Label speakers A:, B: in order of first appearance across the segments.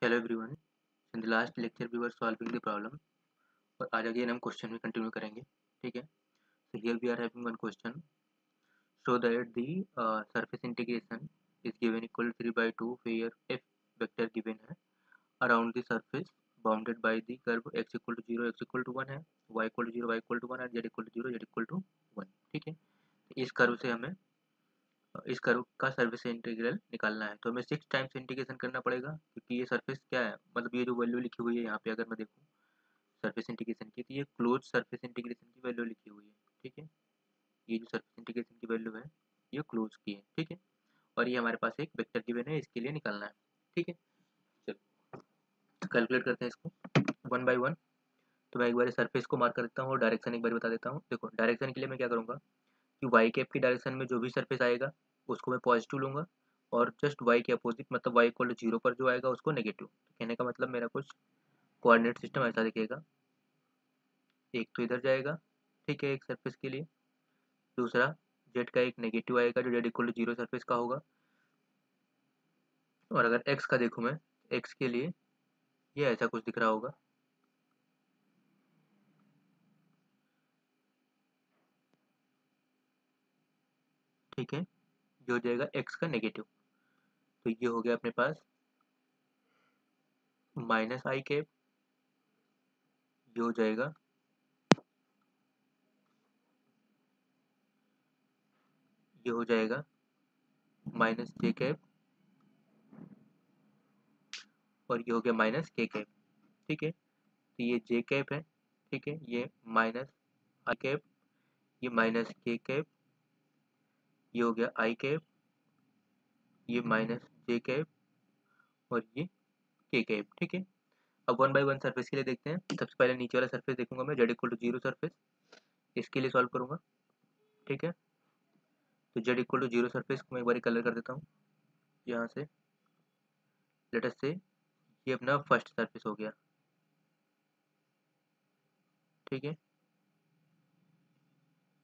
A: Hello everyone. In the last lecture we were solving the problem और आज again हम question में continue करेंगे. ठीक है. So here we are having one question. Show that the surface integration is given equal to 3 by 2 where f vector given है around the surface bounded by the curve x equal to 0 x equal to 1 है, y equal to 0 y equal to 1 and z equal to 0 z equal to 1. ठीक है. इस curve से हमें इस curve का surface integral निकालना है तो हमें 6 टाइम्स इंटीग्रेशन करना पड़ेगा क्योंकि ये सरफेस क्या है, मतलब ये जो वैल्यू लिखी हुई है यहाँ पे अगर मैं देखूँ सरफेस इंटीग्रेशन की तो ये क्लोज सरफेस इंटीग्रेशन की वैल्यू लिखी हुई है. ठीक है. ये जो सरफेस इंटीग्रेशन की वैल्यू है ये क्लोज की है. ठीक है. और ये हमारे पास एक वेक्टर गिवन है, इसके लिए निकालना है. ठीक है. चलो कैलकुलेट करते हैं इसको वन बाय वन. तो मैं एक बार सरफेस को मार्क कर देता हूँ और डायरेक्शन एक बार बता देता हूँ. देखो डायरेक्शन के लिए मैं क्या करूँगा कि वाई कैप की डायरेक्शन में जो भी सरफेस आएगा उसको मैं पॉजिटिव लूँगा और जस्ट वाई के अपोजिट मतलब वाई इक्वल टू 0 पर जो आएगा उसको नेगेटिव. कहने का मतलब मेरा कुछ कोऑर्डिनेट सिस्टम ऐसा दिखेगा. एक तो इधर जाएगा, ठीक है, एक सरफेस के लिए. दूसरा जेड का एक नेगेटिव आएगा जो जेड इक्वल टू 0 सरफेस का होगा. और अगर एक्स का देखूँ मैं, एक्स के लिए ये ऐसा कुछ दिख रहा होगा. ठीक है. ये हो जाएगा एक्स का नेगेटिव. तो ये हो गया अपने पास माइनस आई कैप. ये हो जाएगा ये हो जाएगा माइनस जे कैप और ये हो गया माइनस के कैप. ठीक है. तो ये जे कैप है. ठीक है. ये माइनस आई कैप, ये माइनस के कैप, ये हो गया आई कैप, ये माइनस जे कैप और ये के कैप. ठीक है. अब वन बाय वन सरफेस के लिए देखते हैं. सबसे पहले नीचे वाला सरफेस देखूंगा मैं, जेड इक्वल टू 0 सरफेस, इसके लिए सॉल्व करूंगा. ठीक है. तो जेड इक्वल टू 0 सरफेस को मैं एक बार कलर कर देता हूँ यहाँ से. लेट अस से ये अपना फर्स्ट सरफेस हो गया. ठीक है.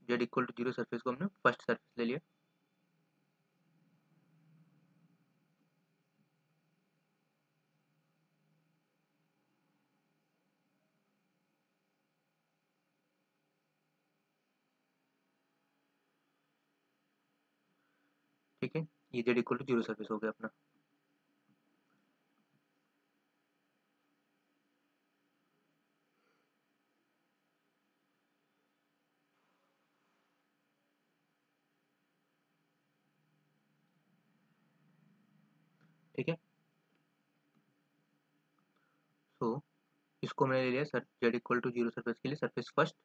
A: जेड इक्वल टू 0 सरफेस को हमने फर्स्ट सरफेस ले लिया. ठीक है. ये जेड इक्वल टू 0 सरफेस हो गया अपना. ठीक है. सो इसको मैंने ले लिया sir z equal to 0 surface के लिए सरफेस फर्स्ट.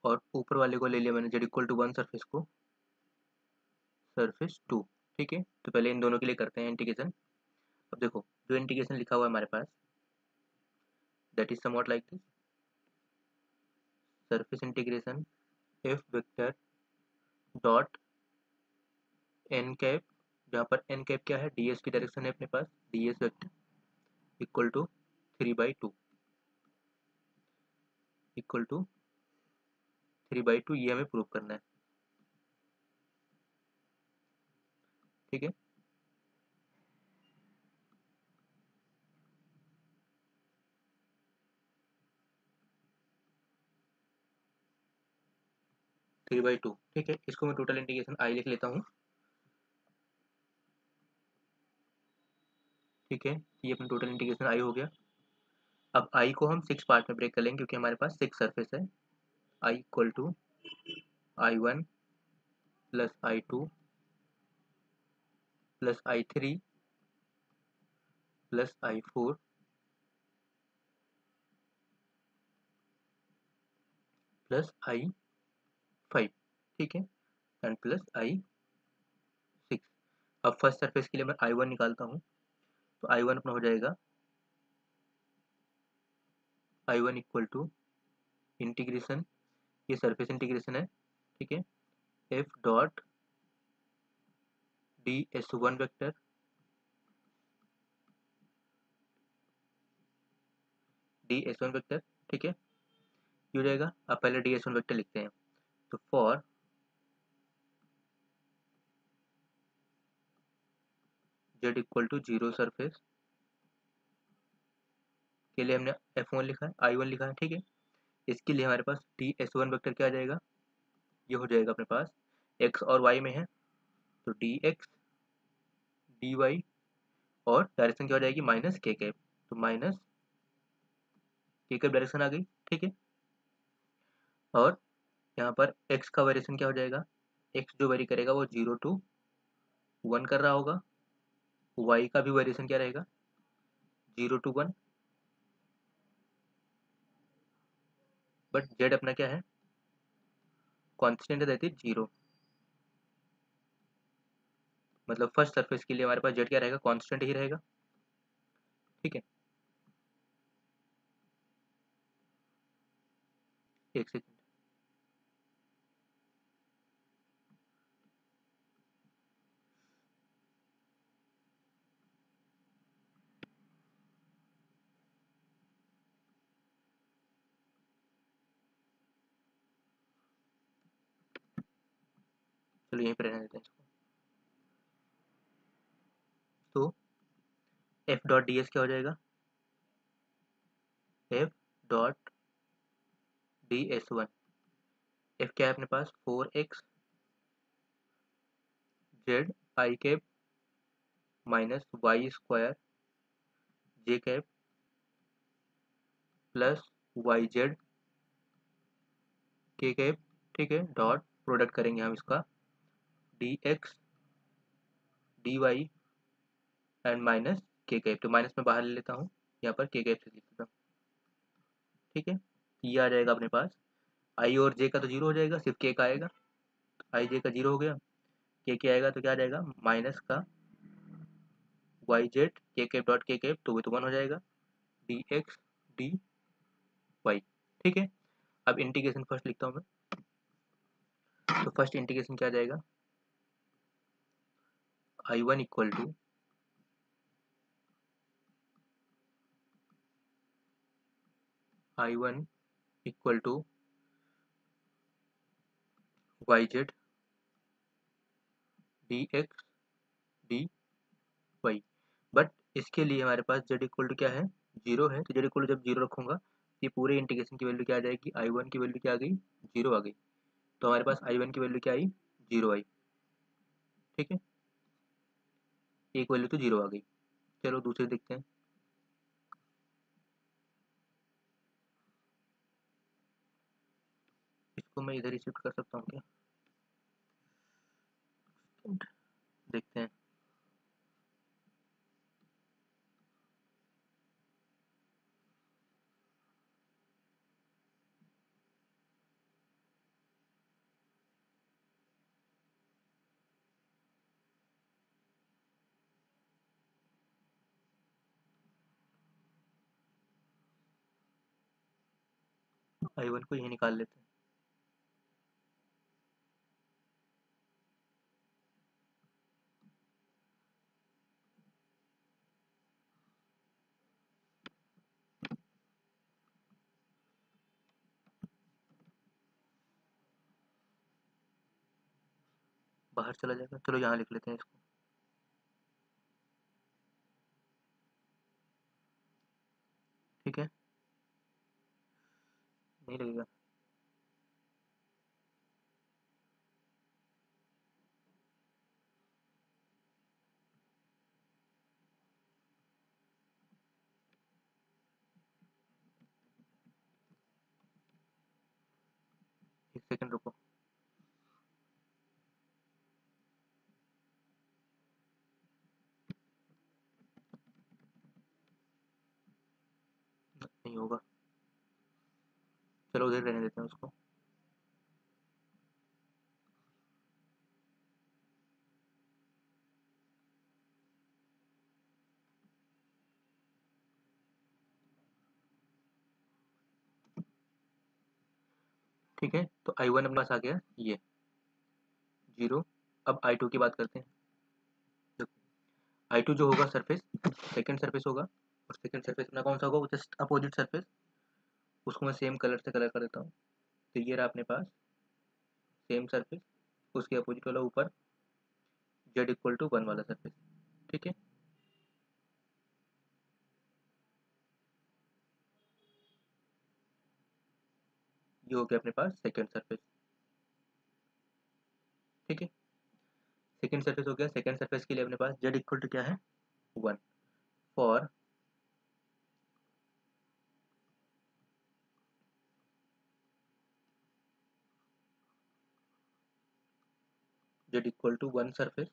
A: और ऊपर वाले को ले लिया मैंने जेड इक्वल टू 1 सरफेस को सरफेस 2. ठीक है. तो पहले इन दोनों के लिए करते हैं इंटीग्रेशन. अब देखो जो इंटीग्रेशन लिखा हुआ है हमारे पास that is somewhat like this. Surface integration F vector dot N cap, जहाँ पर एन कैप क्या है, डीएस की डायरेक्शन है अपने पास, DS vector equal to 3/2 equal to 3/2. ये हमें प्रूव करना है. ठीक है. 3/2. ठीक है. इसको मैं टोटल इंटीग्रेशन आई लिख लेता हूँ. ठीक है. ये अपना टोटल इंटीग्रेशन आई हो गया. अब आई को हम 6 पार्ट में ब्रेक कर लेंगे क्योंकि हमारे पास 6 सरफेस है. I equal to I1 plus I2 plus I3 plus I4 plus I5. ठीक है. And plus I6. अब फर्स्ट सरफेस के लिए मैं I1 निकालता हूँ. तो I1 अपना हो जाएगा I1 इक्वल टू इंटीग्रेशन, ये सरफेस इंटीग्रेशन है. ठीक है. F dot D S one vector ds1 vector. ठीक है. ये हो जाएगा. अब पहले ds1 वेक्टर लिखते हैं. तो for z equal to 0 surface के लिए हमने F1 लिखा है, I1 लिखा है, ठीक है। इसके लिए हमारे पास ds1 वेक्टर क्या आ जाएगा, ये हो जाएगा अपने पास x और y में है तो dx dy और डायरेक्शन क्या हो जाएगी माइनस के कैप, तो माइनस के कैप डायरेक्शन आ गई, ठीक है। और यहाँ पर x का वेरिएशन क्या हो जाएगा, x जो वेरी करेगा वो 0 to 1 कर रहा होगा, y का भी वेरिएशन क्या रहेगा 0 to 1, बट z अपना क्या है कॉन्स्टेंट है, दैट इज 0। मतलब फर्स्ट सरफेस के लिए हमारे पास z क्या रहेगा कांस्टेंट ही रहेगा, ठीक है। एक सेकंड, चलो यहीं पर रहने देते हैं इसको। तो f डॉट ds क्या हो जाएगा, f डॉट ds1, f क्या है अपने पास 4x z i cap minus Y square J cap plus Y Z के कैप, ठीक है। डॉट प्रोडक्ट करेंगे हम इसका d x D Y and minus k cap, तो माइनस में बाहर ले लेता हूँ, यहाँ पर के कैप से लिख देता हूँ, ठीक है। ये आ जाएगा अपने पास, आई और जे का तो जीरो हो जाएगा, सिर्फ के का आएगा, आई जे का जीरो हो गया, के आएगा तो क्या आ जाएगा माइनस का वाई जेड के कैप डॉट के कैप, तो वो तो 1 हो जाएगा डी एक्स डी वाई, ठीक है। अब इंटीग्रेशन फर्स्ट लिखता हूँ मैं, तो फर्स्ट इंटीग्रेशन क्या आ जाएगा I1 equal to I1 equal to y Z D x D y, but इसके लिए हमारे पास z इक्वल टू क्या है जीरो है, तो z इक्वल टू जब जीरो रखूंगा ये पूरे इंटीग्रेशन की वैल्यू क्या आ जाएगी I1 की वैल्यू क्या आ गई जीरो आ गई, तो हमारे पास I1 की वैल्यू क्या आई जीरो आई, ठीक है। एक वैल्यू तो जीरो आ गई। चलो दूसरे देखते हैं, इसको मैं इधर ही शिफ्ट कर सकता हूँ क्या, देखते हैं। I1 को यही निकाल लेते हैं, बाहर चला जाएगा, चलो यहाँ लिख लेते हैं इसको, ठीक है। नहीं लगेगा, एक सेकंड रुको, नहीं होगा, चलो उधर रहने देते हैं उसको। ठीक है, तो I1 अपने पास आ गया ये जीरो। अब I2 की बात करते हैं, देखो I2 जो होगा सरफेस सेकंड सरफेस होगा, और सेकंड सरफेस अपना कौन सा होगा वो जस्ट अपोजिट सरफेस, उसको मैं सेम कलर से कलर कर देता हूँ, तो ये रहा अपने पास सेम सरफेस, उसके अपोजिट वाला ऊपर z इक्वल टू 1 वाला सरफेस, ठीक है। ये हो गया अपने पास सेकेंड सरफेस। ठीक है, सेकेंड सरफेस हो गया। सेकेंड सरफेस के लिए अपने पास z इक्वल टू क्या है 1 for z equal to 1 surface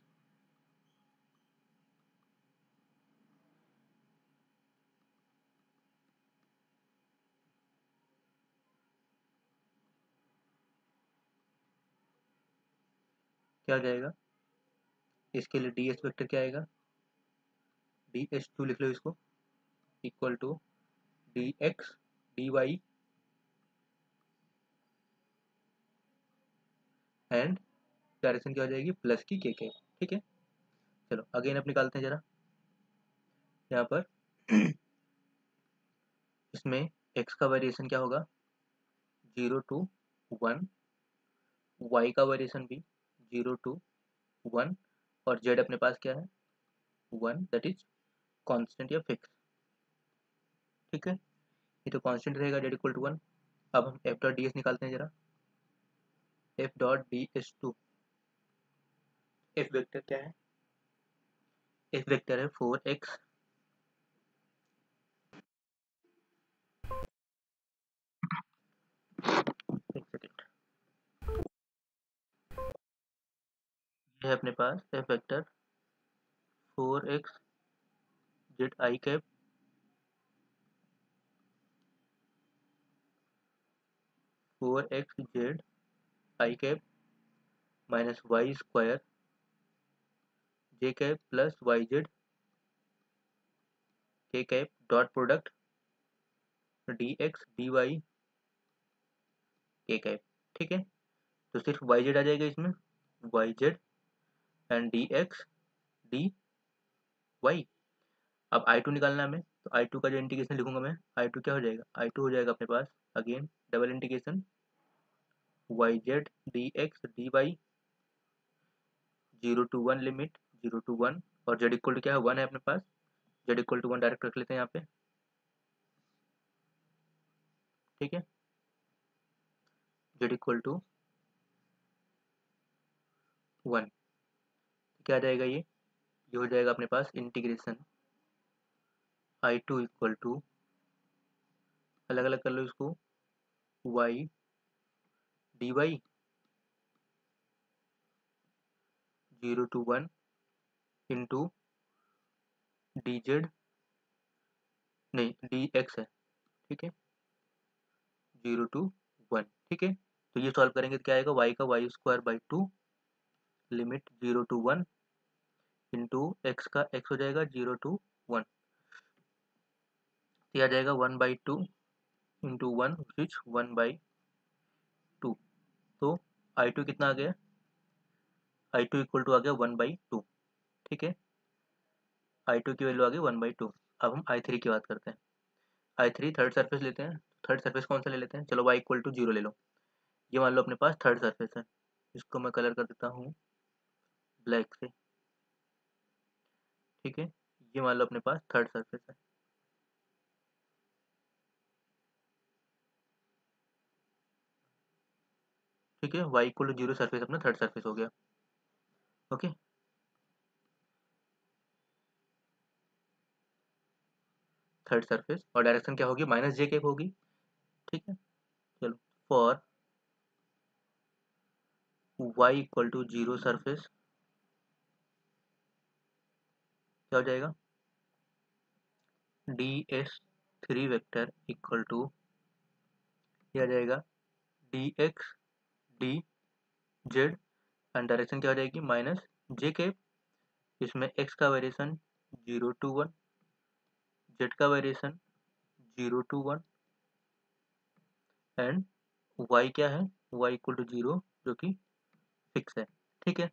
A: क्या आ जाएगा, इसके लिए ds वेक्टर क्या आएगा, ds2 लिख लो इसको, equal to dx dy and direction क्या हो जाएगी प्लस की के। ठीक है, चलो अगेन अब निकालते हैं जरा यहाँ पर इसमें x का वेरिएशन क्या होगा 0 to 1, y का वेरिएशन भी 0 to 1 और z अपने पास क्या है 1, दैट इज कांस्टेंट या फिक्स। ठीक है, ये तो कांस्टेंट रहेगा z इक्वल टू 1। अब हम f डॉट ds निकालते हैं जरा, f dot ds2, f vector क्या है, f वेक्टर है 4x, एक सेकेंड, ये है अपने पास f vector 4x z I cap 4x z I cap minus Y square J cap plus Y Z के cap dot product D x D Y K cap. ठीक है, तो सिर्फ वाई जेड आ जाएगा इसमें, Y Z and D x D Y. अब I to निकालना है हमें, तो आई टू का जो इंटीग्रेशन लिखूंगा मैं, आई टू क्या हो जाएगा, आई टू हो जाएगा अपने पास again double integration Y Z D x D Y 0 to 1 limit 0 to 1 और जेड इक्वल टू क्या है 1 है अपने पास, जेड इक्वल टू 1 डायरेक्ट रख लेते हैं यहाँ पे। ठीक है, जेड इक्वल टू 1 क्या आ जाएगा, ये हो जाएगा अपने पास integration I two equal to, अलग अलग कर लो इसको, Y D Y 0 to 1 into D Z, नहीं डी एक्स है। ठीक है, 0 to 1। ठीक है, तो ये सॉल्व करेंगे तो क्या आएगा, वाई का y square by 2 limit 0 to 1 into x का एक्स हो जाएगा 0 to 1, तो आ जाएगा 1/2 इंटू 1 विच 1/2। तो आई टू कितना आ गया, आई टू इक्वल टू आ गया 1/2। ठीक है, आई टू की वैल्यू आ गई 1/2। अब हम आई थ्री की बात करते हैं, आई थ्री थर्ड सर्फेस लेते हैं। थर्ड सर्फेस कौन सा ले लेते हैं, चलो वाई इक्वल टू 0 ले लो। ये मान लो अपने पास थर्ड सर्फेस है, इसको मैं कलर कर देता हूँ ब्लैक से। ठीक है, ये मान लो अपने पास थर्ड सर्फेस है। ठीक है, वाई इक्वल टू 0 सर्फेस अपना थर्ड सर्फेस हो गया। ओके, थर्ड सर्फेस और डायरेक्शन क्या होगी माइनस जे कैप होगी। ठीक है, चलो for y equal to 0 surface क्या हो जाएगा, d s three vector equal to क्या आ जाएगा d x D Z and direction क्या हो जाएगी माइनस जे कैप, इसमें एक्स का वेरिएशन 0 to 1, जेड का वेरिएशन 0 to 1 एंड वाई क्या है, वाई इक्वल टू 0 जो कि फिक्स है। ठीक है,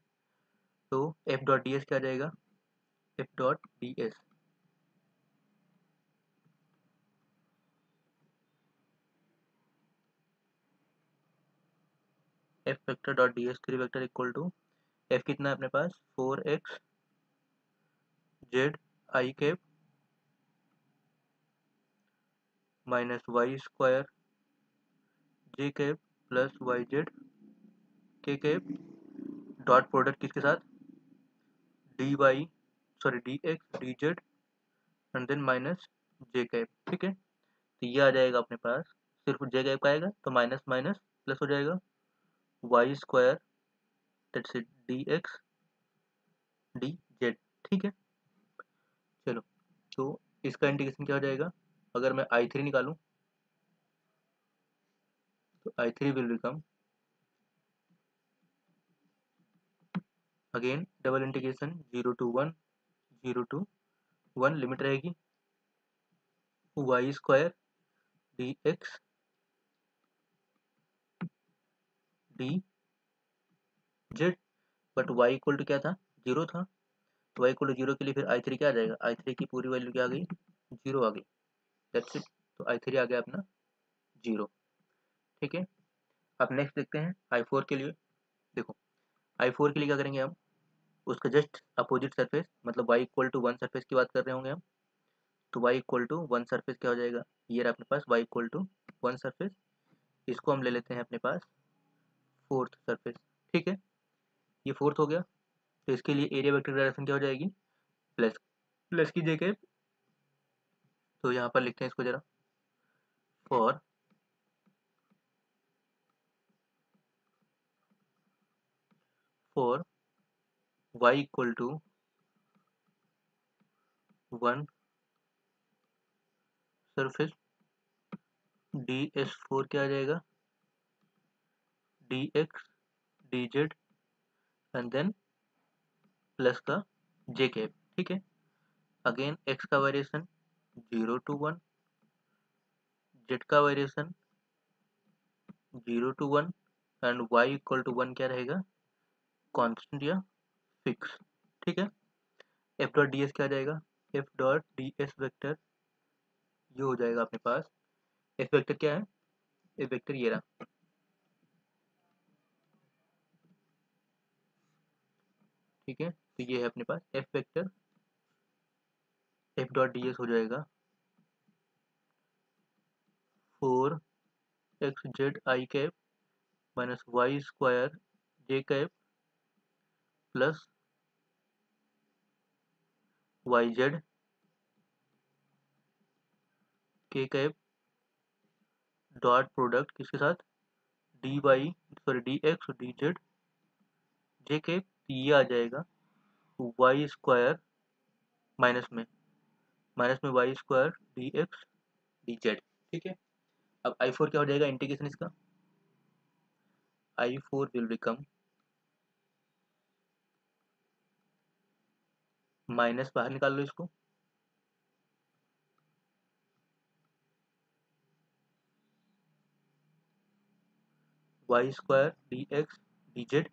A: तो एफ डॉट डी एस क्या आ जाएगा, f dot D s f vector dot D s three vector equal to f कितना है अपने पास 4x Z I cap minus Y square J cap plus Y Z के कैप डॉट प्रोडक्ट किसके साथ, D Y sorry D x D Z and then minus j cap. ठीक है, तो ये आ जाएगा अपने पास, सिर्फ जे कैप का आएगा तो माइनस माइनस प्लस हो जाएगा Y square that's it d x D Z. ठीक है, चलो तो इसका इंटीग्रेशन क्या हो जाएगा, अगर मैं आई थ्री निकालूं तो I three will become again double integration 0 to 1 limit रहेगी Y square D x D Z, but Y equal to क्या था, जीरो था, तो वाई इक्वल टू जीरो के लिए फिर आई थ्री क्या आ जाएगा, आई थ्री की पूरी वैल्यू क्या आ गई, जीरो आ गई, दैट्स इट। तो आई थ्री आ गया अपना जीरो। ठीक है, अब नेक्स्ट देखते हैं आई फोर के लिए। देखो आई फोर के लिए क्या करेंगे हम, उसका जस्ट अपोजिट सरफेस मतलब y equal to one surface की बात कर रहे होंगे हम, तो y equal to one surface क्या हो जाएगा, ये रहा अपने पास y equal to one surface, इसको हम ले लेते हैं अपने पास फोर्थ सरफेस। ठीक है, ये फोर्थ हो गया, तो इसके लिए एरिया वेक्टर डायरेक्शन क्या हो जाएगी, प्लस प्लस की जगह, तो यहाँ पर लिखते हैं इसको जरा, for for y equal to one surface d s four क्या आ जाएगा, d x D Z and then plus का जे कैप। ठीक है, अगेन एक्स का वेरिएशन 0 to 1, जेड का variation 0 to 1 and y equal to one क्या रहेगा, कांस्टेंट या फिक्स। ठीक है, एफ डॉट डी एस क्या आ जाएगा, f dot D S vector ये हो जाएगा अपने पास, एफ वेक्टर क्या है, एफ वेक्टर ये रहा। ठीक है, तो ये है अपने पास F vector, F dot D S हो जाएगा फोर एक्स जेड आई कैप माइनस वाई स्क्वायर जे कैप प्लस वाई जेड के कैप डॉट प्रोडक्ट किसके साथ, D Y sorry D x D Z J cap, ये आ जाएगा वाई स्क्वायर माइनस में Y square D x D Z. ठीक है, अब आई फोर क्या हो जाएगा इंटीग्रेशन इसका, I four will become minus बाहर निकाल लो इसको, y square D x D Z.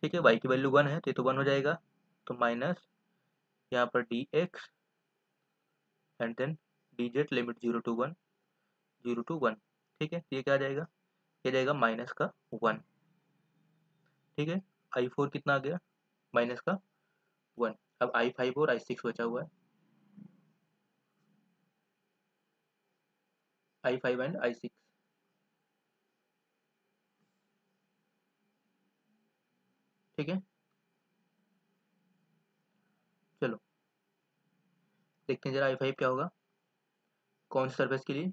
A: ठीक है, वाई की वैल्यू वन है तो ये तो वन हो जाएगा, तो माइनस यहाँ पर d x and then d z limit 0 to 1 0 to 1। ठीक है, ये क्या आ जाएगा, ये जाएगा माइनस का वन। ठीक है, आई फोर कितना आ गया, माइनस का वन। अब आई फाइव और आई सिक्स बचा हुआ है, आई फाइव एंड आई सिक्स। ठीक है, चलो देखते हैं जरा आई फाइव क्या होगा, कौन सी सरफेस के लिए,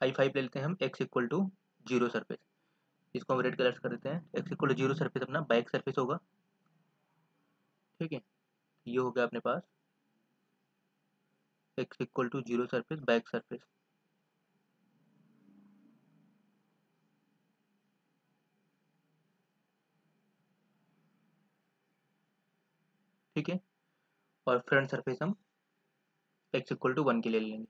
A: आई फाइव ले लेते हैं हम X equal to zero surface, इसको हम रेड कलर कर देते हैं, X equal to zero surface अपना बैक सरफेस होगा। ठीक है, ये हो गया अपने पास X equal to zero surface back surface. ठीक है, और फ्रंट सरफेस हम एक्स इक्वल टू वन के लिए ले लेंगे।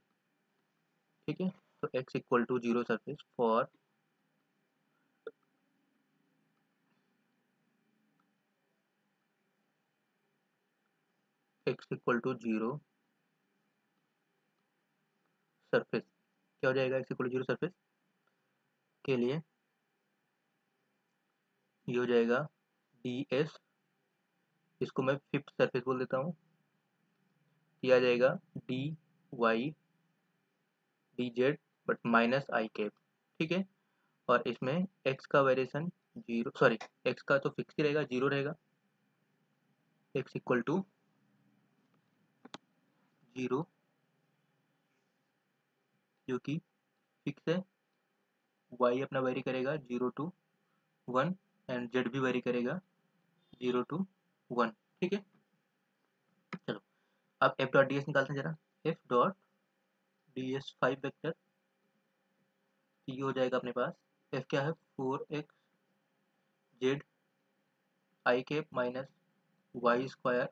A: ठीक है, तो X equal to zero surface for X equal to zero surface क्या हो जाएगा, x equal to zero surface के लिए ये हो जाएगा डी एस, इसको मैं फिफ्थ सरफेस बोल देता हूँ, ये आ जाएगा d Y D Z but minus i cap. ठीक है, और इसमें x का वेरिएशन जीरो, सॉरी x का तो फिक्स ही रहेगा, जीरो रहेगा, x इक्वल टू जीरो जो कि फिक्स है, y अपना वेरी करेगा zero to one and z भी वेरी करेगा जीरो टू वन। ठीक है, चलो अब f डॉट डी एस निकालते हैं जरा। f dot D s 5 vector, ये हो जाएगा अपने पास, f क्या है 4x Z I cap minus Y square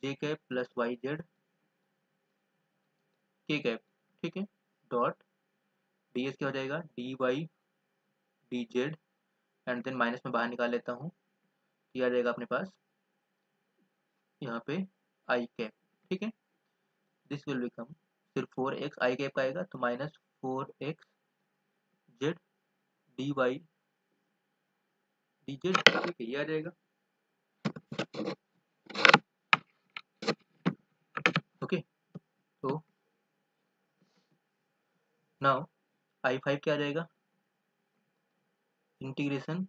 A: J cap plus Y Z के कैप। ठीक है, डॉट डी एस क्या हो जाएगा d Y D Z and then minus में बाहर निकाल लेता हूँ, ये आ जाएगा अपने पास यहाँ पे आई कैप। ठीक है, दिस विल बिकम, फिर 4x आई कैप का आएगा तो minus 4x Z D Y D Z. ठीक है, ये आ जाएगा। ओके, तो नाउ आई फाइव क्या आ जाएगा, इंटीग्रेशन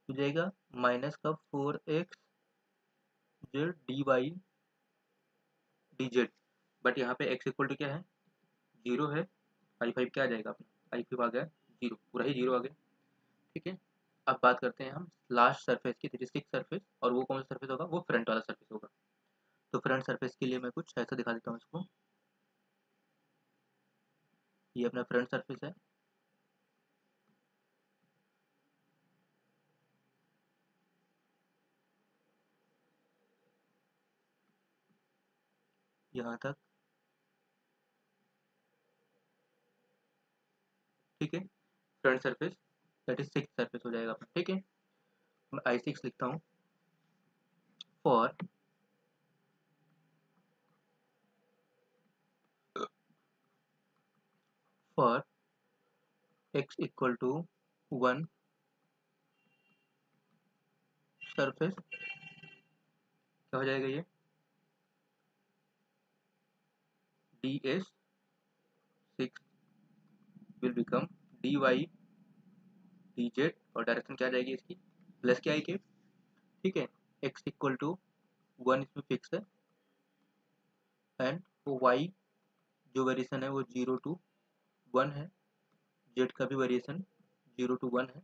A: हो जाएगा माइनस का 4x Z D Y D Z, but यहाँ पे x इक्वल टू क्या है जीरो है, आई फाइव क्या आ जाएगा अपना, आई फाइव आ गया जीरो, पूरा ही जीरो आ गया। ठीक है, अब बात करते हैं हम लास्ट सरफेस की, 36 सरफेस, और वो कौन सा सरफेस होगा, वो फ्रंट वाला सरफेस होगा। तो फ्रंट सरफेस के लिए मैं कुछ ऐसा दिखा देता हूँ इसको, ये अपना फ्रंट सरफेस है, यहाँ तक। ठीक है, फ्रंट सरफेस 36 सरफेस हो जाएगा अपना। ठीक है, मैं आई सिक्स लिखता हूँ, for for x equal to one surface क्या हो जाएगा ये d S six will become d Y D z, और डायरेक्शन क्या आ जाएगी इसकी प्लस क्या आई के। ठीक है, x इक्वल टू वन इसमें फिक्स है एंड y जो वेरिएशन है वो जीरो टू वन है, z का भी वेरिएशन जीरो टू वन है।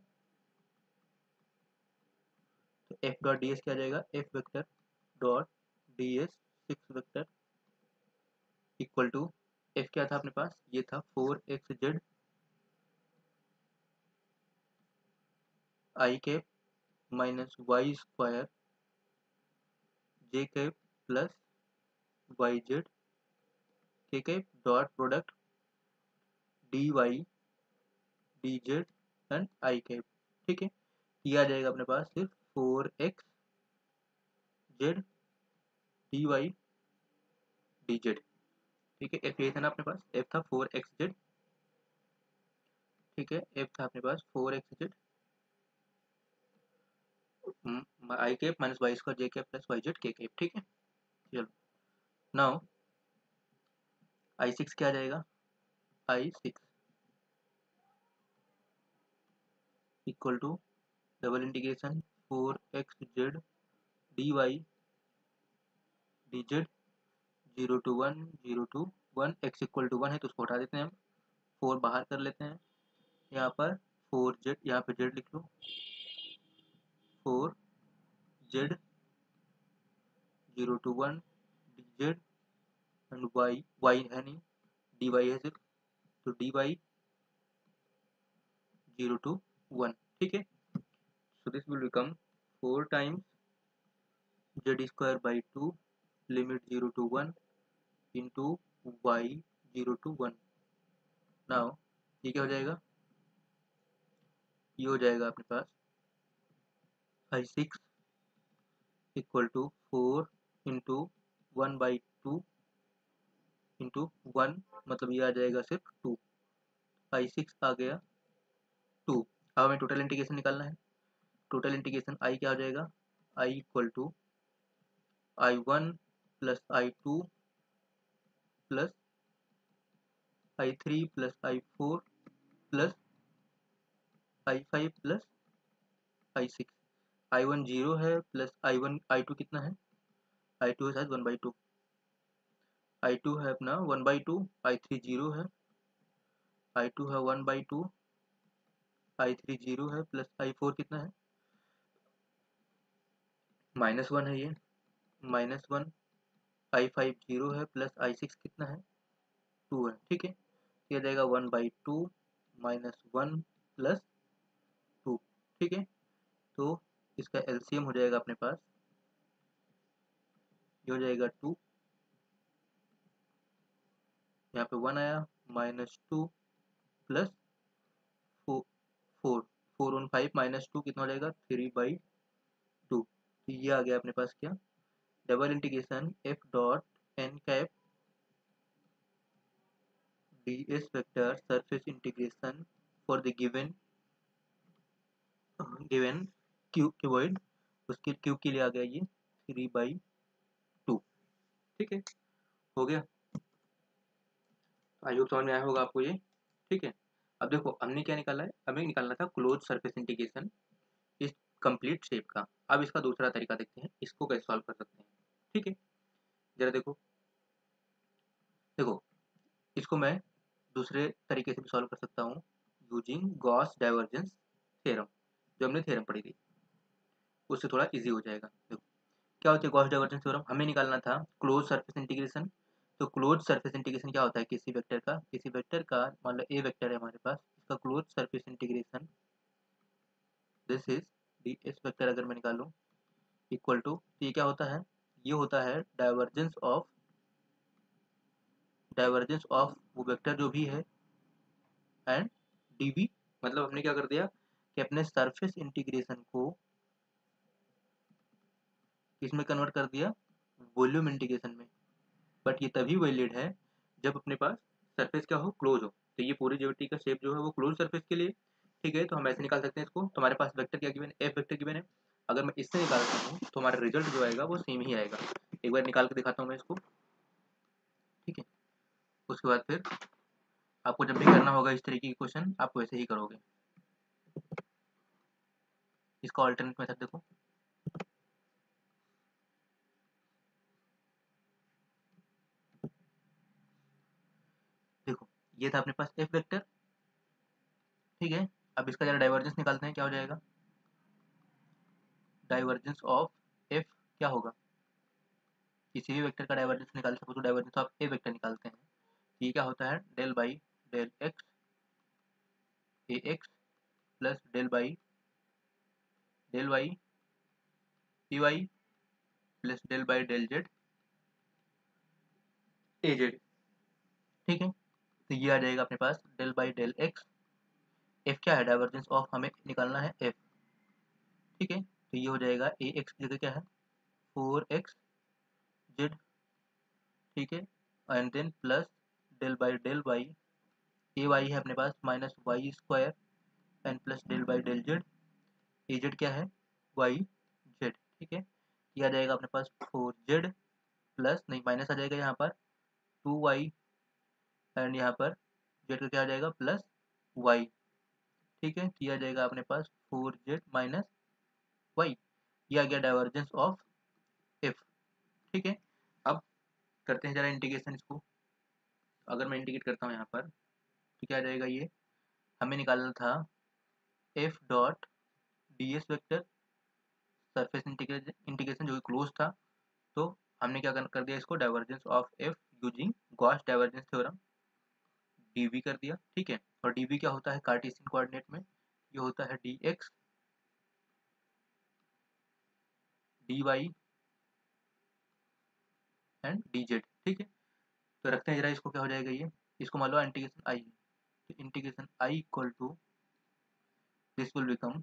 A: तो f डॉट डी एस क्या आ जाएगा, f vector dot D S six vector equal to f क्या था अपने पास, ये था 4x Z I cap minus Y square J cap plus Y Z के cap dot product D Y D Z and I cap. ठीक है, ये आ जाएगा अपने पास सिर्फ 4x Z D Y D Z. ठीक है, एफ ये था ना अपने पास, एफ था 4x जेड। ठीक है, एफ था अपने पास 4x Z I cap minus Y square J cap plus Y Z के कैप। ठीक है, चलो नाउ आई सिक्स क्या आ जाएगा, I six equal to double integration 4x Z D Y D Z zero to one zero to one, X equal to one है तो उसको हटा देते हैं हम, फोर बाहर कर लेते हैं, यहाँ पर फोर जेड, यहाँ पे जेड लिख लो, four Z zero to one D Z and Y, Y है नहीं डी वाई है सिर्फ, तो D Y zero to one. ठीक है, so this will become four times Z square by two limit zero to one into Y zero to one. Now ये क्या हो जाएगा, ये हो जाएगा अपने पास I six equal to four into one by two into one, मतलब ये आ जाएगा सिर्फ टू, आई सिक्स आ गया टू। अब हमें टोटल इंटीग्रेशन निकालना है, टोटल इंटीग्रेशन आई क्या हो जाएगा, I equal to I one plus I two plus I three plus I four plus I5 plus I6, I1 0 है प्लस I2 कितना है, I2 है शायद 1/2, I2 है अपना 1/2, I3 0 है, I2 है 1/2, I3 0 है प्लस I4 कितना है, -1 है ये, -1, I5 0 है प्लस I6 कितना है 2 है, ठीक है। ये जाएगा 1/2 -1 प्लस 2, ठीक है। तो इसका एलसीएम हो जाएगा अपने पास, ये हो जाएगा 2, यहाँ पे 1 आया, -2 प्लस 4, 4 on 5 -2 कितना हो जाएगा 3/2। तो ये आ गया अपने पास क्या, double integration f dot n cap ds vector surface integration for the given cuboid, उसके क्यूब के लिए आ गया ये 3/2, ठीक है, हो गया। आई होप समझ में आया होगा आपको ये, ठीक है। अब देखो हमने क्या निकाला है, हमें निकालना था क्लोज सरफेस इंटीग्रेशन इस कंप्लीट शेप का। अब इसका दूसरा तरीका देखते हैं, इसको कैसे सॉल्व कर सकते हैं, ठीक है। जरा देखो देखो इसको मैं दूसरे तरीके से भी सॉल्व कर सकता हूँ, यूजिंग गॉस डाइवर्जेंस थ्योरम, जो हमने थ्योरम पढ़ी थी, उससे थोड़ा इजी हो जाएगा। देखो क्या होती है गॉस डाइवर्जेंस थ्योरम, हमें निकालना था क्लोज सरफेस इंटीग्रेशन। तो क्लोज सरफेस इंटीग्रेशन क्या होता है, किसी वेक्टर का मान लो ए वेक्टर है हमारे पास, इसका close surface integration this is D S vector अगर मैं निकालूं इक्वल टू, तो ये क्या होता है, ये होता है डाइवर्जेंस ऑफ वो वेक्टर जो भी है एंड डीवी, मतलब हमने क्या कर दिया कि अपने सरफेस इंटीग्रेशन को किसमें कन्वर्ट कर दिया, वॉल्यूम इंटीग्रेशन में। बट ये तभी वैलिड है जब अपने पास सरफेस क्या हो, क्लोज हो। तो ये पूरी ज्योमेट्री का शेप जो है वो क्लोज सरफेस के लिए, ठीक है। तो हम ऐसे निकाल सकते हैं इसको, तो हमारे पास वेक्टर क्या गिवन है, एफ वेक्टर गिवन है। अगर मैं इससे निकालता हूँ तो हमारा रिजल्ट जो आएगा वो सेम ही आएगा। एक बार निकाल के दिखाता हूँ मैं इसको, ठीक है। उसके बाद फिर आपको जब भी करना होगा इस तरीके की क्वेश्चन आप वैसे ही करोगे। इसका ऑल्टरनेट मेथड देखो, देखो ये था अपने पास एफ वेक्टर, ठीक है। अब इसका जरा डाइवर्जेंस निकालते हैं, क्या हो जाएगा, डाइवर्जेंस ऑफ एफ क्या होगा, किसी भी वेक्टर का डाइवर्जेंस निकाल सको तो डाइवर्जेंस ऑफ ए वेक्टर निकालते हैं। ये क्या होता है, del by del X A X plus del Y P Y plus del by del Z A Z, ठीक है। तो ये आ जाएगा अपने पास del by del X, F क्या है, डाइवर्जेंस ऑफ हमें निकालना है एफ, ठीक है। तो ये हो जाएगा ए एक्स की जगह क्या है 4x जेड, ठीक है, and then plus del y a y है अपने पास -y² and plus del by del Z, A z क्या है वाई जेड, ठीक है। ये आ जाएगा अपने पास 4z प्लस, नहीं माइनस आ जाएगा यहाँ पर 2y एंड यहाँ पर जेड का क्या आ जाएगा प्लस y, ठीक है। ये आ जाएगा अपने पास 4z माइनस y, ये आ गया डाइवर्जेंस ऑफ एफ, ठीक है। अब करते हैं जरा इंटीग्रेशन इसको, अगर मैं इंटीग्रेट करता हूँ यहाँ पर तो क्या आ जाएगा, ये हमें निकालना था F dot D S vector surface integration जो कि क्लोज था। तो हमने क्या कर दिया इसको, divergence of f using Gauss divergence theorem d v कर दिया, ठीक है। और डीवी क्या होता है कार्टेशियन कोऑर्डिनेट में, ये होता है d x D Y and d Z, ठीक है। तो रखते हैं जरा इसको, क्या हो जाएगा ये, इसको मान लो इंटीग्रेशन आई, तो integration I equal to this will become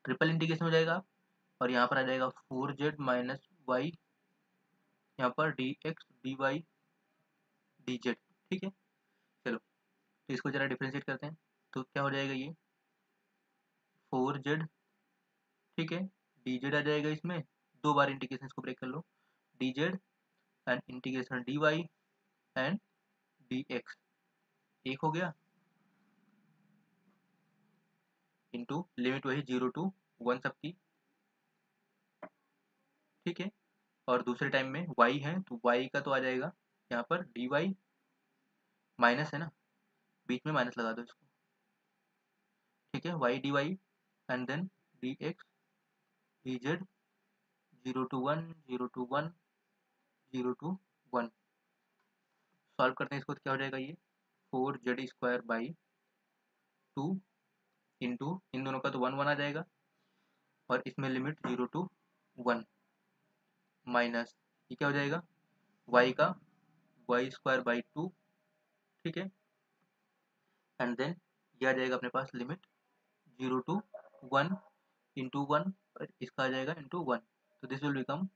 A: triple integration हो जाएगा, और यहाँ पर आ जाएगा 4z माइनस वाई, यहाँ पर d x D Y D Z, ठीक है। चलो तो इसको जरा डिफ्रेंशिएट करते हैं, तो क्या हो जाएगा ये 4z, ठीक है, डी जेड आ जाएगा इसमें, दो बार इंटीग्रेशन इसको ब्रेक कर लो, D Z and integration D Y and D X, एक हो गया, इंटू लिमिट वही 0 to 1 सबकी, ठीक है। और दूसरे टाइम में y है तो y का तो आ जाएगा यहाँ पर dy, माइनस है ना, बीच में माइनस लगा दो इसको, ठीक है, y dy and then dx dz 0 to 1 0 to 1 0 to 1। Solve करते हैं इसको तो क्या हो जाएगा ये 4z² बाई 2 इंटू इन दोनों का तो 1 1 आ जाएगा और इसमें लिमिट 0 to 1 माइनस ये क्या हो जाएगा y का y² बाई 2, ठीक है, एंड देन ये आ जाएगा अपने पास लिमिट 0 to 1 इंटू 1 और इसका आ जाएगा इंटू 1, तो this will become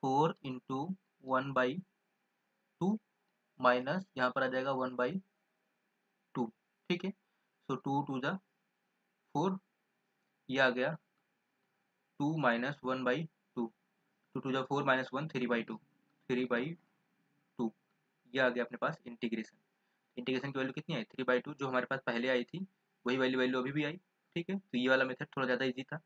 A: 4 into 1 by 2 minus यहाँ पर आ जाएगा 1 बाई 2, ठीक है। सो 2 2 जा 4, ये आ गया 2 माइनस 1 बाई 2, 2 2 जा 4 माइनस 1 3 बाई 2, 3 बाई 2, ये आ गया अपने पास इंटीग्रेशन। इंटीग्रेशन की वैल्यू कितनी आई 3 बाई 2, जो हमारे पास पहले आई थी वही वैल्यू अभी भी आई, ठीक है। तो ये वाला मेथड थोड़ा ज़्यादा इजी था,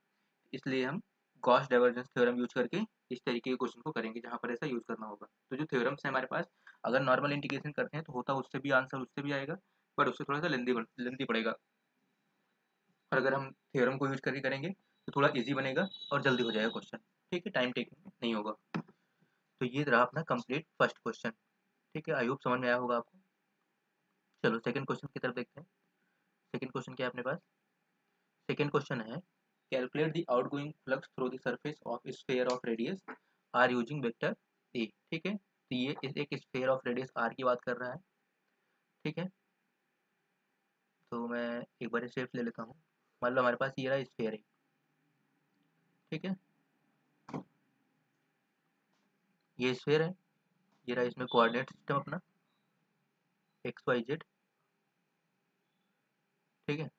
A: इसलिए हम गॉस डाइवर्जेंस थ्योरम यूज करके इस तरीके के क्वेश्चन को करेंगे जहाँ पर ऐसा यूज करना होगा। तो जो थ्योरम्स है हमारे पास, अगर नॉर्मल इंटीग्रेशन करते हैं तो होता उससे भी आंसर उससे भी आएगा, पर उससे थोड़ा सा लेंदी पड़ेगा, और अगर हम थ्योरम को यूज करके करेंगे तो थोड़ा इजी बनेगा और जल्दी हो जाएगा क्वेश्चन, ठीक है, टाइम टेकिंग नहीं होगा। तो ये रहा अपना कंप्लीट फर्स्ट क्वेश्चन, ठीक है, आई होप समझ में आया होगा आपको। चलो सेकंड क्वेश्चन की तरफ देखते हैं। सेकंड क्वेश्चन क्या है अपने पास, सेकंड क्वेश्चन है calculate the outgoing flux through the surface of sphere of radius r using vector a, ठीक है। तो ये एक स्फीयर ऑफ रेडियस आर की बात कर रहा है, ठीक है। तो मैं एक बार शेप ले लेता हूँ, मान लो हमारे पास ये रहा स्फीयर है, ठीक है, ये स्फीयर है, ये रहा इसमें कोऑर्डिनेट सिस्टम अपना एक्स वाई जेड, ठीक है,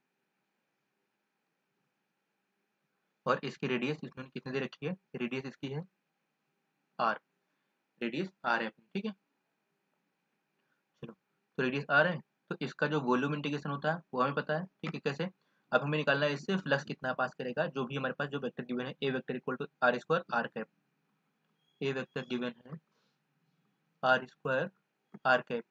A: और इसकी रेडियस इसमें कितनी दे रखी है, रेडियस इसकी है आर, रेडियस आर है अपनी, ठीक है। चलो, तो रेडियस आर है, तो इसका जो वॉल्यूम इंटीग्रेशन होता है वो हमें पता है, ठीक है, कैसे, अब हमें निकालना है इससे फ्लक्स कितना पास करेगा, जो भी हमारे पास जो वेक्टर गिवन है A vector equal to R square R cap, A vector given है आर स्क्वायर आर कैप।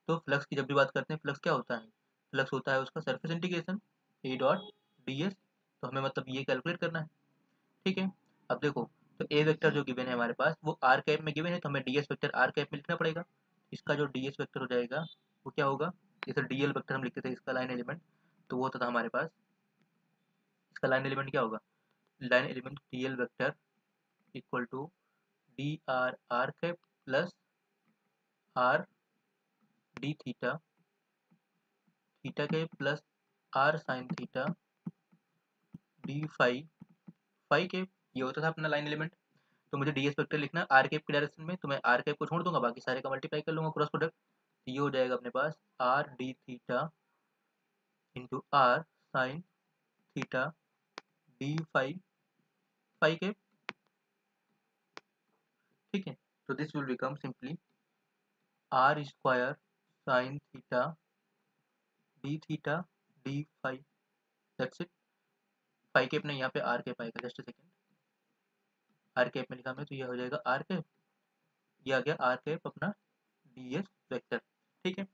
A: तो फ्लक्स की जब भी बात करते हैं फ्लक्स क्या होता है, फ्लक्स होता है उसका सरफेस इंटीग्रेशन ए डॉट डी एस, तो हमें मतलब ये कैलकुलेट करना है, ठीक है। अब देखो, तो ए वेक्टर जो गिवन है हमारे पास वो आर कैप में गिवन है, तो हमें D S vector R cap में लिखना पड़ेगा। इसका जो डी एस वेक्टर हो जाएगा वो क्या होगा, जैसे डी एल वेक्टर हम लिखते थे इसका लाइन एलिमेंट, तो वो होता था हमारे पास, इसका लाइन एलिमेंट क्या होगा, line element D L vector equal to D R R cap plus R D theta theta के plus R sine theta D phi phi के, ये होता था अपना लाइन एलिमेंट। तो मुझे डी एस वेक्टर लिखना है आर कैप की डायरेक्शन में, तो मैं आर कैप को छोड़ दूंगा, बाकी सारे का मल्टीप्लाई कर लूंगा क्रॉस प्रोडक्ट, तो ये हो जाएगा अपने पास R D theta into R sine theta D phi phi cap, ठीक है। तो this will become simply R square sine theta D theta D phi, that's it. Phi cap नहीं, यहाँ पे आर कैप आएगा, जस्ट सेकेंड, आर कैप में लिखा मैं, तो ये हो जाएगा आर कैप, ये आ गया आर कैप अपना डी एस वेक्टर, ठीक है।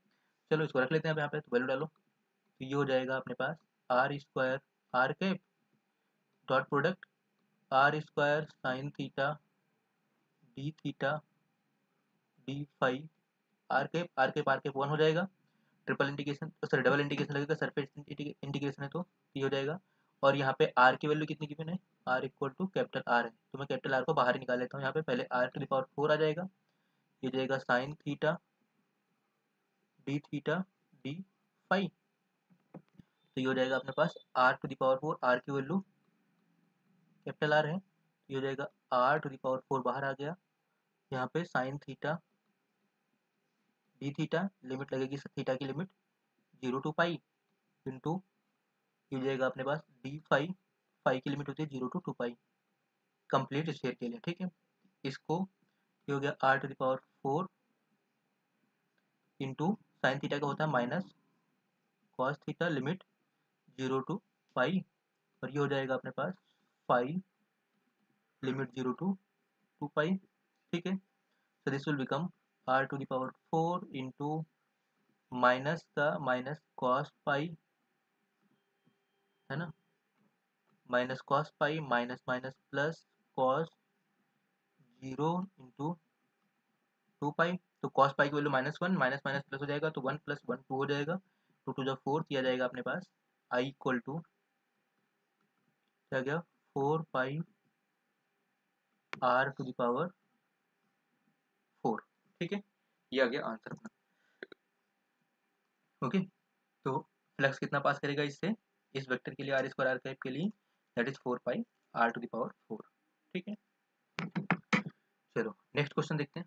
A: चलो इसको रख लेते हैं अब यहाँ पे, तो वैल्यू डालो, तो ये हो जाएगा अपने पास R square R cap dot product R square sine theta D theta D phi R cap one हो जाएगा, triple integration sorry double integration लगेगा, सरफेस इंटीग्रेशन है तो ये हो जाएगा। और यहाँ पे आर की वैल्यू कितनी गिवन है, R equal to capital R है, तो मैं कैपिटल आर को बाहर ही निकाल लेता हूँ, यहाँ पे पहले आर टू द पावर 4 आ जाएगा, ये जाएगा साइन थीटा डी फाई, तो ये हो जाएगा अपने पास आर टू द पावर 4, आर की वैल्यू कैपिटल आर है, ये हो जाएगा आर टू द पावर 4 बाहर आ गया, यहाँ पे sign theta D theta limit लगेगी थीटा की लिमिट 0 टू पाई इंटू ये हो जाएगा अपने पास डी फाई, फाई की लिमिट होती है 0 टू 2 पाई कंप्लीट स्फीयर के लिए, ठीक है। इसको ये हो गया R to the power 4 into sine theta का होता है minus cos theta limit 0 to pi और ये हो जाएगा अपने पास 5 लिमिट 0 to 2 पाई, ठीक है। So this will become r to the power 4 into minus का माइनस कॉस पाई, है ना, minus cos pi minus minus plus cos 0 into 2 पाई। तो कॉस पाई की वैल्यू -1, माइनस माइनस प्लस हो जाएगा तो 1 + 1 2 हो जाएगा, 2 टू जो 4 किया जाएगा अपने पास i इक्वल टू क्या गया 4 पाई r to the power 4, ठीक है। ये आ गया आंसर अपना, ओके। तो फ्लक्स कितना पास करेगा इससे, इस वेक्टर के लिए r स्क्वायर r कैप के लिए, that is 4 pi r to the power 4, ठीक है। चलो नेक्स्ट क्वेश्चन देखते हैं।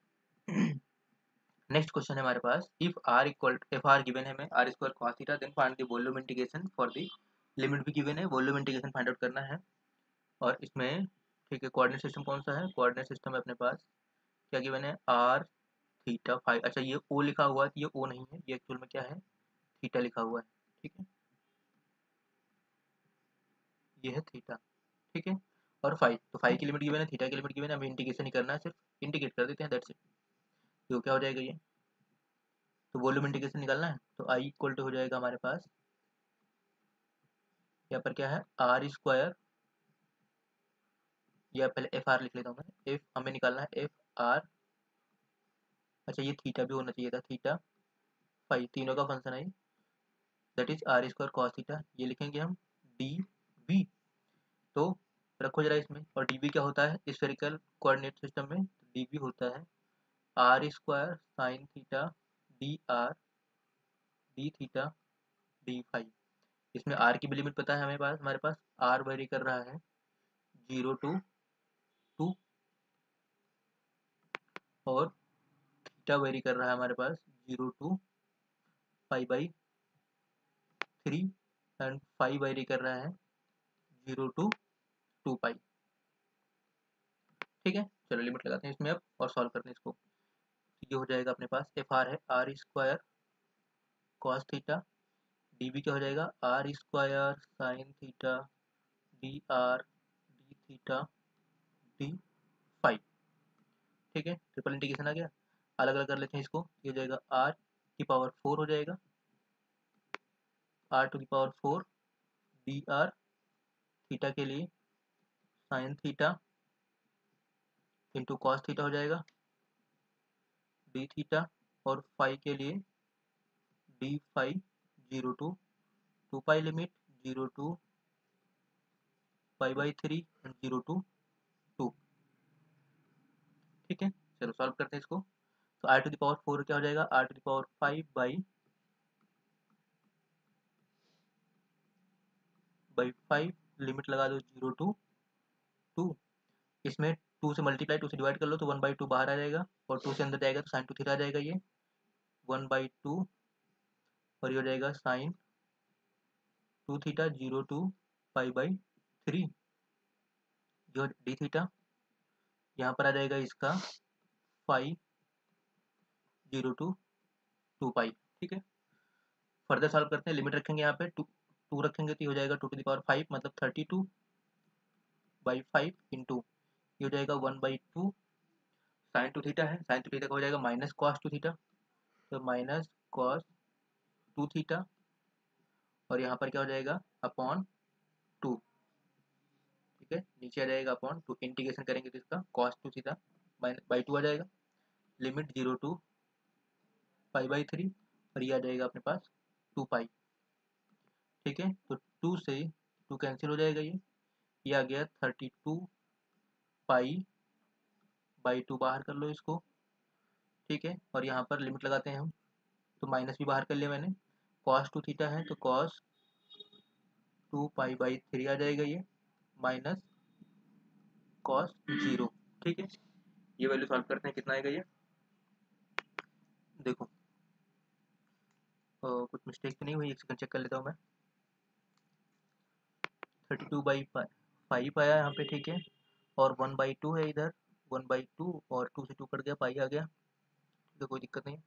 A: नेक्स्ट क्वेश्चन है हमारे पास, इफ r गिवन है हमें r square cos theta, then find the volume integration for the limit भी गिवन है, वॉल्यूम इंटीग्रेशन फाइंड आउट करना है। और इसमें ठीक है, कोऑर्डिनेट सिस्टम कौन सा है, कोऑर्डिनेट सिस्टम है अपने पास क्या गिवन है, r थीटा 5, अच्छा ये o लिखा हुआ है, ये o नहीं है, ये एक्चुअल में क्या है, थीटा लिखा हुआ है, ठीक है, ये है थीटा, ठीक है। और 5, तो 5 की लिमिट गिवन है, थीटा की लिमिट गिवन है, हमें इंटीग्रेशन ही करना है, सिर्फ इंटीग्रेट कर देते हैं, दैट्स इट। तो क्या हो जाएगा ये, तो वॉल्यूम इंटीग्रेशन निकालना है, तो i इक्वल टू हो जाएगा हमारे पास यहाँ पर क्या है आर स्क्वायर, या पहले एफ आर लिख लेता हूँ मैं, एफ हमें निकालना है एफ आर, अच्छा ये थीटा भी होना चाहिए था, थीटा 5 तीनों का फंक्शन है, that is R square cos theta, ये लिखेंगे हम डी बी। तो रखो जरा इसमें, और डी बी क्या होता है स्फेरिकल कोऑर्डिनेट सिस्टम में, डी बी होता है R square sine theta D R D theta D phi. इसमें आर की भी लिमिट पता है हमारे पास आर वेरी कर रहा है 0 to 2, और थीटा वेरी कर रहा है हमारे पास 0 to पाई/3, एंड फाइव वेरी कर रहा है 0 to 2 पाई, ठीक है। चलो लिमिट लगाते हैं इसमें अब और सॉल्व करते हैं इसको। ये हो जाएगा अपने पास एफ आर है R square cos theta, D B क्या हो जाएगा R square sine theta D R D theta D phi, ठीक है। ट्रिपल इंटीग्रेशन आ गया, अलग अलग कर लेते हैं इसको, ये हो जाएगा आर की पावर 4 हो जाएगा, आर टू की पावर 4 डी आर थीटा के लिए sine theta into cos theta हो जाएगा डी थीटा, और फाइव के लिए D five 0 to 2 pi limit 0 to पाई/3 एंड 0 to 2, ठीक है। चलो सॉल्व करते हैं इसको। तो r टू द पावर 4 क्या हो जाएगा, r to the power 5/5, limit लगा दो 0 to 2, इसमें 2 से मल्टीप्लाई 2 से डिवाइड कर लो तो 1/2 बाहर आ जाएगा, और 2 से अंदर जाएगा तो साइन 2 थीटा आ जाएगा, ये 1/2, और ये हो जाएगा साइन 2 थीटा 0 to पाई/3, जो डी थीटा यहाँ पर आ जाएगा इसका 5/0 to 2 पाई, ठीक है। फर्दर सॉल्व करते हैं, लिमिट रखेंगे यहाँ पे 2 रखेंगे तो ये हो जाएगा 2 टू द पावर 5 मतलब 32/5 इंटू ये हो जाएगा 1/2, साइन 2 थीटा है, साइन 2 थीटा का हो जाएगा माइनस कॉस 2 थीटा, तो माइनस कॉस 2 थीटा, और यहाँ पर क्या हो जाएगा अपॉन 2, ठीक है, नीचे आ जाएगा अपॉन 2, इंटीग्रेशन करेंगे तो इसका कॉस 2 थीटा -/2 आ जाएगा, लिमिट 0 to पाई/3, और ये आ जाएगा अपने पास 2 पाई, ठीक है। तो 2 से 2 कैंसिल हो जाएगा, ये आ गया 32 पाई/2, बाहर कर लो इसको, ठीक है। और यहाँ पर लिमिट लगाते हैं हम, तो माइनस भी बाहर कर लिया मैंने, कॉस 2 थीटा है तो कॉस 2 पाई/3 आ जाएगा, ये माइनस कॉस 0, ठीक है। ये वैल्यू सॉल्व करते हैं, कितना आएगा ये देखो, कुछ मिस्टेक तो नहीं हुई, एक सेकंड चेक कर लेता हूँ मैं। 32/5 आया यहाँ पे, ठीक है, और 1/2 है इधर, 1/2 और 2 से 2 कट गया, पाई आ गया, तो कोई दिक्कत नहीं है।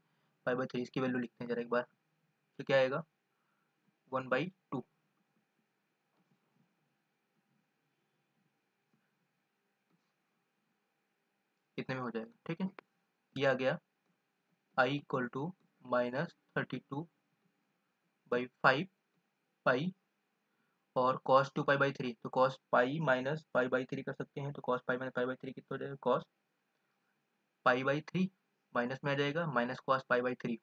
A: पाई/3 इसकी वैल्यू लिखते हैं जरा एक बार, तो क्या आएगा 1/2, इतने में हो जाएगा। ठीक है, ये आ गया I इक्वल टू -32/5 पाई और cos 2π/3, तो cos पाई माइनस π/3 कर सकते हैं, तो cos पाई माइनस π/3 कितना हो जाएगा, cos π/3 माइनस में आ जाएगा माइनस cos π/3,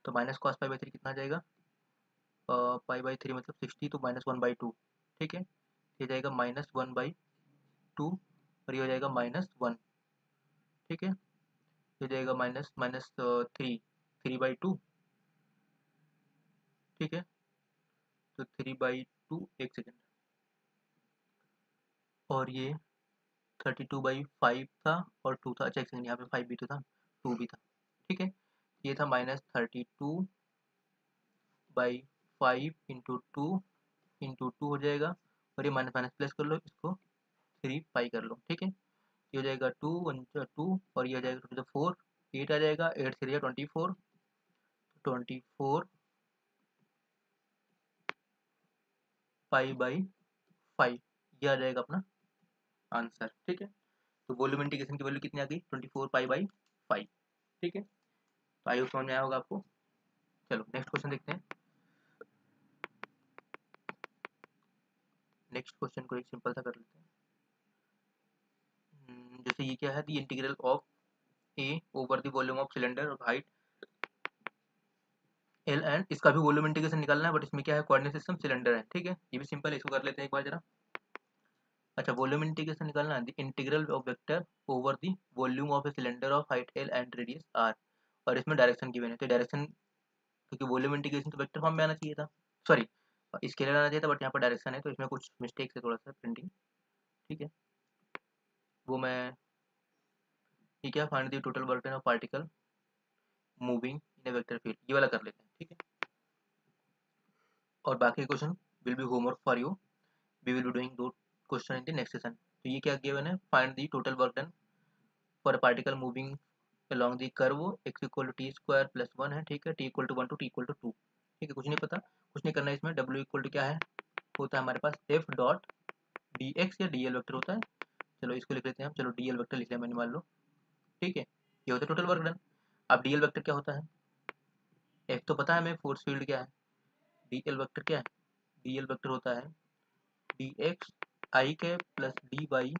A: तो माइनस cos π/3 कितना आ जाएगा, π/3 मतलब 60, तो -1/2। ठीक है, ये जाएगा -1/2 और ये हो जाएगा -1। ठीक है, ये जाएगा माइनस माइनस 3/2। ठीक है, तो 3/2, एक सेकेंड, और ये 32/5 था और 2 था, अच्छा एक सेकेंड, यहाँ पे 5 भी तो था, 2 भी था। ठीक है, ये था -32/5 इंटू टू हो जाएगा, और ये माइनस माइनस प्लस कर लो, इसको 3 पाई कर लो। ठीक है, ये हो जाएगा 2 1 2 और ये हो जाएगा 2 to the 4, 8 आ जाएगा, 8 3 24, 24 π/5, ये आ जाएगा अपना आंसर। ठीक है, तो वॉल्यूम इंटीग्रेशन की वैल्यू कितनी आ गई, 24 π/5। ठीक है, तो आई समझ में आया होगा आपको। चलो नेक्स्ट क्वेश्चन देखते हैं। नेक्स्ट क्वेश्चन को एक सिंपल सा कर लेते हैं। जैसे ये क्या है, the integral of A over the volume of cylinder of height L and, इसका भी वॉल्यूम इंटीग्रेशन निकालना है, बट इसमें क्या है, कोऑर्डिनेट सिस्टम सिलेंडर है। ठीक है, ये भी सिंपल है, इसको कर लेते हैं एक बार जरा। अच्छा, वॉल्यूम इंटीग्रेशन निकालना है, the integral of vector over the volume of a cylinder of height L and radius R, और इसमें डायरेक्शन गिवन है, तो डायरेक्शन, क्योंकि वॉल्यूम इंटीग्रेशन तो वेक्टर फॉर्म में आना चाहिए था, सॉरी स्केलर आना चाहिए था, बट यहाँ पर डायरेक्शन है, तो इसमें कुछ मिस्टेक है थोड़ा सा प्रिंटिंग। ठीक है, वो मैं, ठीक है, find the total work done of particle moving in a vector field, ये वाला कर लेते हैं। ठीक है, और बाकी question will be homework for you, we will be doing दो question in the next session. तो ये क्या गिवन है, find the total work done for a particle moving along the curve x equal to T square plus 1 है। ठीक है, t equal to 1 to t equal to 2। ठीक है, कुछ नहीं पता, कुछ नहीं करना है इसमें, w इक्वल टू क्या है, होता है हमारे पास f डॉट डी एक्स या डी एल वेक्टर होता है। चलो इसको लिख लेते हैं हम, चलो डी एल वेक्टर लिख लिया मैंने, मान लो। ठीक है, ये होता है टोटल वर्क डन। अब डी एल वेक्टर क्या होता है, f तो पता है हमें, फोर्स फील्ड क्या है, डी एल वेक्टर क्या है, डी एल वेक्टर होता है डी एक्स आई के प्लस डी वाई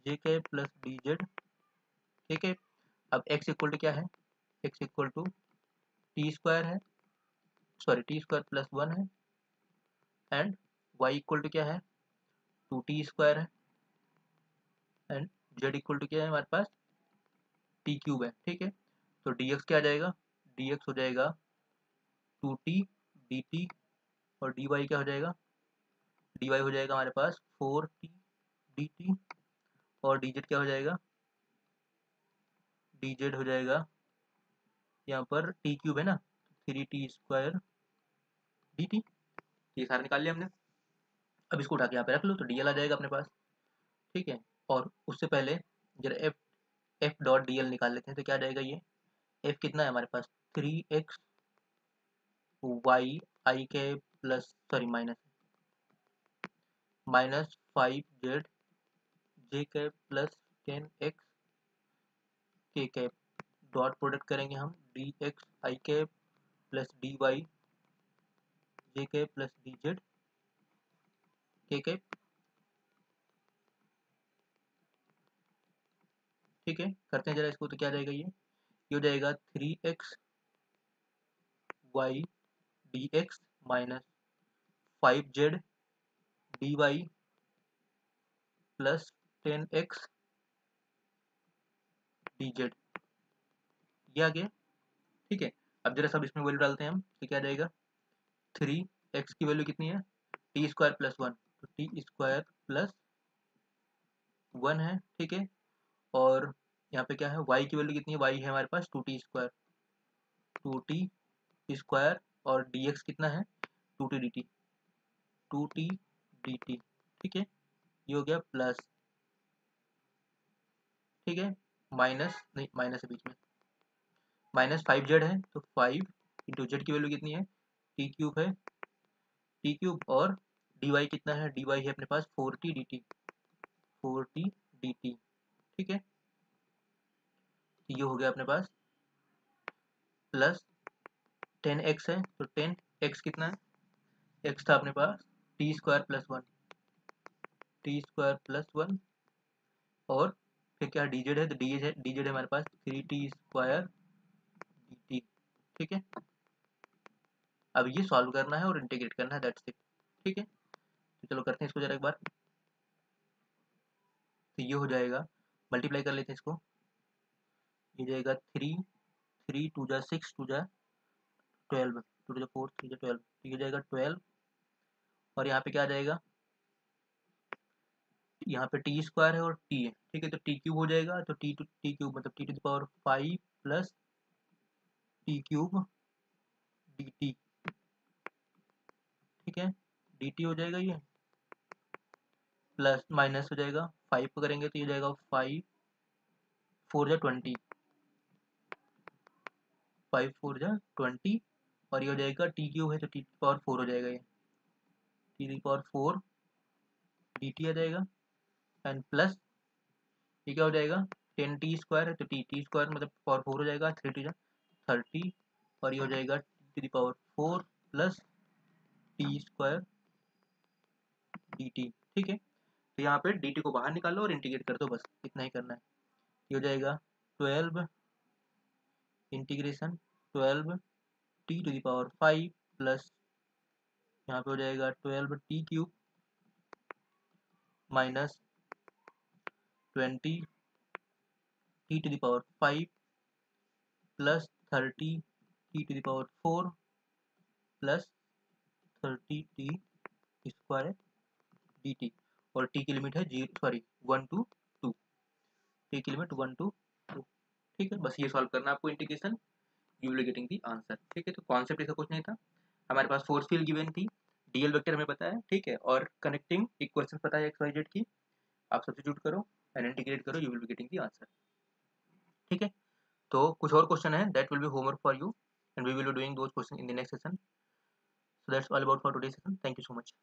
A: जे के प्लस डी जेड। ठीक है, अब x इक्वल टू क्या है, x equal to T square है, सॉरी टी स्क्वायर प्लस 1 है, एंड y इक्वल टू क्या है, 2t स्क्वायर है, एंड z इक्वल टू क्या है हमारे पास, t क्यूब है। ठीक है, तो dx क्या आ जाएगा, dx हो जाएगा 2t dt, और dy क्या हो जाएगा, dy हो जाएगा हमारे पास 4t dt, और dz क्या हो जाएगा, dz हो जाएगा यहाँ पर t क्यूब है ना, 3t स्क्वायर dt। ये सारा निकाल लिया हमने, अब इसको उठा के यहाँ पे रख लो, तो dl आ जाएगा अपने पास। ठीक है, और उससे पहले जरा एफ डॉट डी एल निकाल लेते हैं, तो क्या आ जाएगा, ये एफ कितना है हमारे पास, 3x वाई आई के प्लस, सॉरी माइनस 5z जे के प्लस 10x के कैप, डॉट प्रोडक्ट करेंगे हम डी एक्स आई के प्लस डी वाई जे के प्लस डी जेड के कैप। ठीक है, करते हैं जरा इसको, तो क्या आ जाएगा, ये हो जाएगा 3x Y D X minus 5z D Y plus 10x D Z, ये आ गया। ठीक है, अब जरा सब इसमें वैल्यू डालते हैं हम, तो क्या आ जाएगा, 3x की वैल्यू कितनी है, टी स्क्वायर प्लस 1, तो टी स्क्वायर प्लस 1 है। ठीक है, और यहाँ पे क्या है, y की वैल्यू कितनी है, y है हमारे पास 2t स्क्वायर, 2t स्क्वायर, और dx कितना है, 2t dt, 2t dt। ठीक है, ये हो गया प्लस, ठीक है, माइनस नहीं, माइनस है बीच में, -5z है, तो 5 इंटू जेड की वैल्यू कितनी है, टी क्यूब है, टी क्यूब, और dy कितना है, dy है अपने पास 4t dt, 4t dt। ठीक है, तो ये हो गया अपने पास प्लस 10x है, तो 10x कितना है, x था अपने पास टी स्क्वायर प्लस वन, और फिर क्या डी जेड है, तो डी जेड है हमारे पास 3t² dt। ठीक है, अब ये सॉल्व करना है और इंटीग्रेट करना है, दैट्स इट। ठीक है, तो चलो करते हैं इसको जरा एक बार। तो ये हो जाएगा, मल्टीप्लाई कर लेते हैं इसको, ये जाएगा 3 2 जा 6 2 जा 12 2 जा 4 3 जा 12, तो ये जाएगा 12, और यहाँ पे क्या आ जाएगा, यहाँ पे टी स्क्वायर है और टी है, ठीक है, तो टी क्यूब हो जाएगा, तो टी क्यूब मतलब T to the power 5 plus T cube D T. ठीक है, डी टी हो जाएगा, ये प्लस माइनस हो जाएगा, 5 को करेंगे तो ये जाएगा 5 4 जा 20, 5 4 जा 20, और ये हो जाएगा टी क्यूब है तो टी पावर 4 हो जाएगा, ये टी पावर 4 डी टी आ जाएगा, एंड प्लस ये क्या हो जाएगा, 10t² है तो टी स्क्वायर मतलब पावर 4 हो जाएगा, 3 2 जा 30, और ये हो जाएगा T to the power 4 plus t² D T. ठीक है, तो यहाँ पे डी टी को बाहर निकालो और इंटीग्रेट कर दो, बस इतना ही करना है। ये हो जाएगा 12 integration 12 T to the power 5 plus यहाँ पे हो जाएगा 12 T cube minus 20 T to the power 5 plus 30 T to the power 4 plus 30 T square D T, और टी की लिमिट है 1 to 2, टी की लिमिट 1 to 2। ठीक है, बस ये सॉल्व करना है आपको integration, you will getting the answer. ठीक है, तो कॉन्सेप्ट ऐसा कुछ नहीं था, हमारे पास फोर्स फील्ड गिवन थी, डीएल वेक्टर हमें पता है, ठीक है, और कनेक्टिंग इक्वेशन पता है एक्स वाई जेड की, आप सब्स्टिट्यूट करो एंड इंटीग्रेट करो, you will be getting the answer. ठीक है, तो कुछ और क्वेश्चन है, that will be homework for you and we will be doing those questions in the next session. So that's all about for today session, thank you so much.